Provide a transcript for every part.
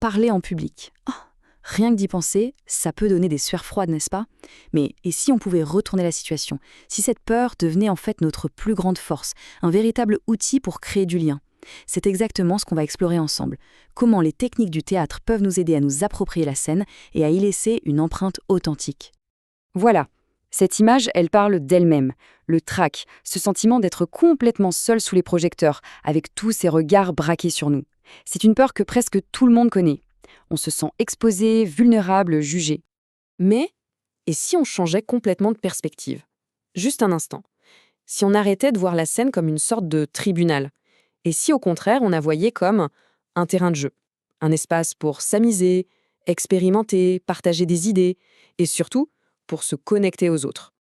parler en public. Oh, rien que d'y penser, ça peut donner des sueurs froides, n'est-ce pas? Mais et si on pouvait retourner la situation? Si cette peur devenait en fait notre plus grande force, un véritable outil pour créer du lien? C'est exactement ce qu'on va explorer ensemble. Comment les techniques du théâtre peuvent nous aider à nous approprier la scène et à y laisser une empreinte authentique. Voilà. Cette image, elle parle d'elle-même. Le trac, ce sentiment d'être complètement seul sous les projecteurs, avec tous ces regards braqués sur nous. C'est une peur que presque tout le monde connaît. On se sent exposé, vulnérable, jugé. Mais, et si on changeait complètement de perspective? Juste un instant. Si on arrêtait de voir la scène comme une sorte de tribunal? Et si au contraire on la voyait comme un terrain de jeu? Un espace pour s'amuser, expérimenter, partager des idées, et surtout, pour se connecter aux autres.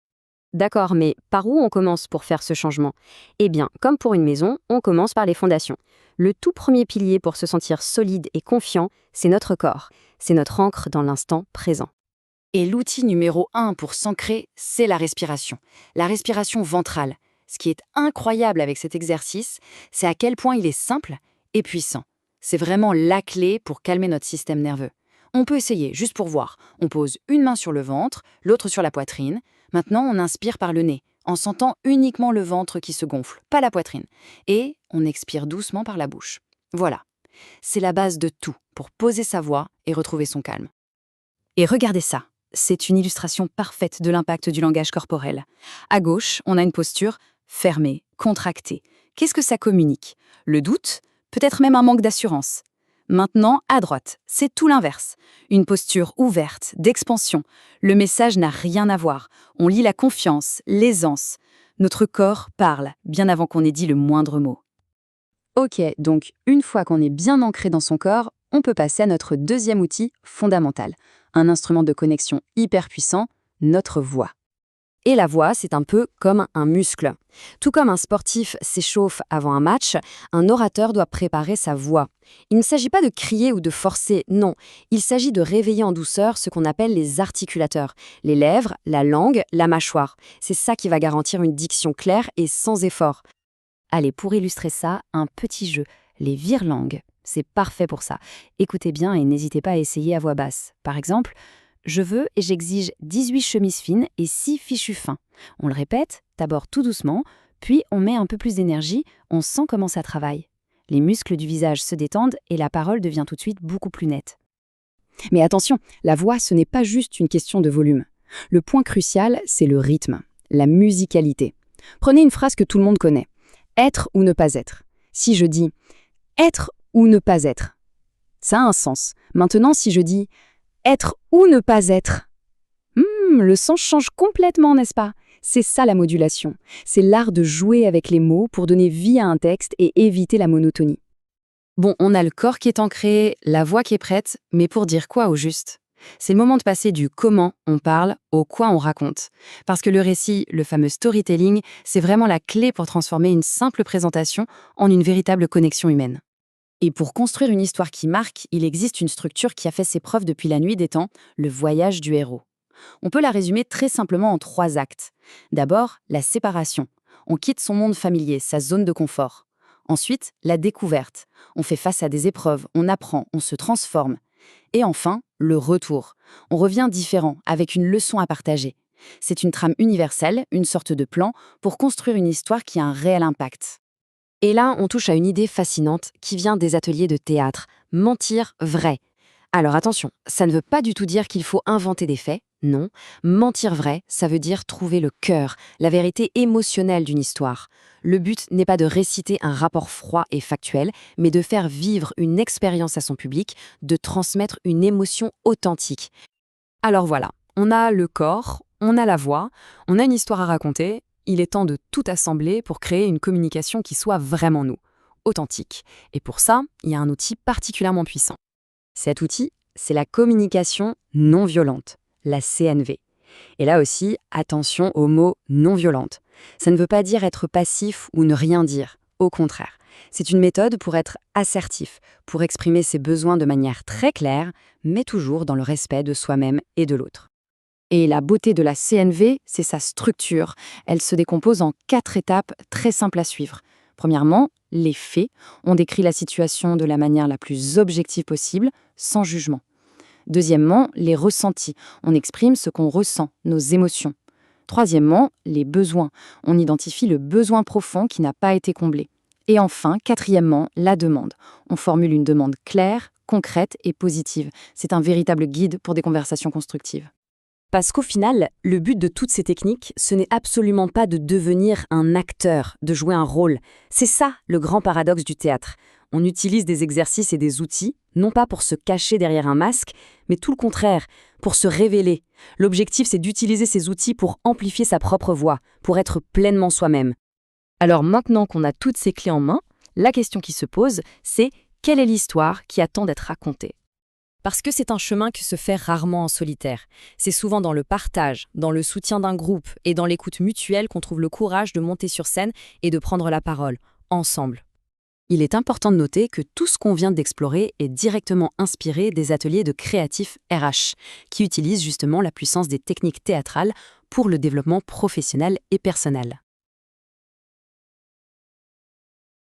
D'accord, mais par où on commence pour faire ce changement? Eh bien, comme pour une maison, on commence par les fondations. Le tout premier pilier pour se sentir solide et confiant, c'est notre corps. C'est notre ancre dans l'instant présent. Et l'outil numéro 1 pour s'ancrer, c'est la respiration ventrale. Ce qui est incroyable avec cet exercice, c'est à quel point il est simple et puissant. C'est vraiment la clé pour calmer notre système nerveux. On peut essayer, juste pour voir. On pose une main sur le ventre, l'autre sur la poitrine. Maintenant, on inspire par le nez, en sentant uniquement le ventre qui se gonfle, pas la poitrine. Et on expire doucement par la bouche. Voilà. C'est la base de tout pour poser sa voix et retrouver son calme. Et regardez ça. C'est une illustration parfaite de l'impact du langage corporel. À gauche, on a une posture fermée, contractée. Qu'est-ce que ça communique? Le doute? Peut-être même un manque d'assurance. Maintenant, à droite, c'est tout l'inverse. Une posture ouverte, d'expansion. Le message n'a rien à voir. On lit la confiance, l'aisance. Notre corps parle, bien avant qu'on ait dit le moindre mot. Ok, donc une fois qu'on est bien ancré dans son corps, on peut passer à notre deuxième outil fondamental. Un instrument de connexion hyper puissant, notre voix. Et la voix, c'est un peu comme un muscle. Tout comme un sportif s'échauffe avant un match, un orateur doit préparer sa voix. Il ne s'agit pas de crier ou de forcer, non. Il s'agit de réveiller en douceur ce qu'on appelle les articulateurs, les lèvres, la langue, la mâchoire. C'est ça qui va garantir une diction claire et sans effort. Allez, pour illustrer ça, un petit jeu, les vire-langues. C'est parfait pour ça. Écoutez bien et n'hésitez pas à essayer à voix basse. Par exemple, je veux et j'exige 18 chemises fines et 6 fichus fins. On le répète, d'abord tout doucement, puis on met un peu plus d'énergie, on sent comment ça travaille. Les muscles du visage se détendent et la parole devient tout de suite beaucoup plus nette. Mais attention, la voix, ce n'est pas juste une question de volume. Le point crucial, c'est le rythme, la musicalité. Prenez une phrase que tout le monde connaît. Être ou ne pas être. Si je dis « être ou ne pas être », ça a un sens. Maintenant, si je dis « être ou ne pas être », le sens change complètement, n'est-ce pas? C'est ça la modulation. C'est l'art de jouer avec les mots pour donner vie à un texte et éviter la monotonie. Bon, on a le corps qui est ancré, la voix qui est prête, mais pour dire quoi au juste? C'est le moment de passer du comment on parle au quoi on raconte. Parce que le récit, le fameux storytelling, c'est vraiment la clé pour transformer une simple présentation en une véritable connexion humaine. Et pour construire une histoire qui marque, il existe une structure qui a fait ses preuves depuis la nuit des temps, le voyage du héros. On peut la résumer très simplement en 3 actes. D'abord, la séparation. On quitte son monde familier, sa zone de confort. Ensuite, la découverte. On fait face à des épreuves, on apprend, on se transforme. Et enfin, le retour. On revient différent, avec une leçon à partager. C'est une trame universelle, une sorte de plan, pour construire une histoire qui a un réel impact. Et là, on touche à une idée fascinante qui vient des ateliers de théâtre. Mentir vrai. Alors attention, ça ne veut pas du tout dire qu'il faut inventer des faits, non. Mentir vrai, ça veut dire trouver le cœur, la vérité émotionnelle d'une histoire. Le but n'est pas de réciter un rapport froid et factuel, mais de faire vivre une expérience à son public, de transmettre une émotion authentique. Alors voilà, on a le corps, on a la voix, on a une histoire à raconter. Il est temps de tout assembler pour créer une communication qui soit vraiment nous, authentique. Et pour ça, il y a un outil particulièrement puissant. Cet outil, c'est la communication non violente, la CNV. Et là aussi, attention aux mots non violentes. Ça ne veut pas dire être passif ou ne rien dire. Au contraire, c'est une méthode pour être assertif, pour exprimer ses besoins de manière très claire, mais toujours dans le respect de soi-même et de l'autre. Et la beauté de la CNV, c'est sa structure. Elle se décompose en 4 étapes très simples à suivre. Premièrement, les faits. On décrit la situation de la manière la plus objective possible, sans jugement. Deuxièmement, les ressentis. On exprime ce qu'on ressent, nos émotions. Troisièmement, les besoins. On identifie le besoin profond qui n'a pas été comblé. Et enfin, quatrièmement, la demande. On formule une demande claire, concrète et positive. C'est un véritable guide pour des conversations constructives. Parce qu'au final, le but de toutes ces techniques, ce n'est absolument pas de devenir un acteur, de jouer un rôle. C'est ça le grand paradoxe du théâtre. On utilise des exercices et des outils, non pas pour se cacher derrière un masque, mais tout le contraire, pour se révéler. L'objectif, c'est d'utiliser ces outils pour amplifier sa propre voix, pour être pleinement soi-même. Alors maintenant qu'on a toutes ces clés en main, la question qui se pose, c'est quelle est l'histoire qui attend d'être racontée ? Parce que c'est un chemin qui se fait rarement en solitaire. C'est souvent dans le partage, dans le soutien d'un groupe et dans l'écoute mutuelle qu'on trouve le courage de monter sur scène et de prendre la parole, ensemble. Il est important de noter que tout ce qu'on vient d'explorer est directement inspiré des ateliers de créatifs RH, qui utilisent justement la puissance des techniques théâtrales pour le développement professionnel et personnel.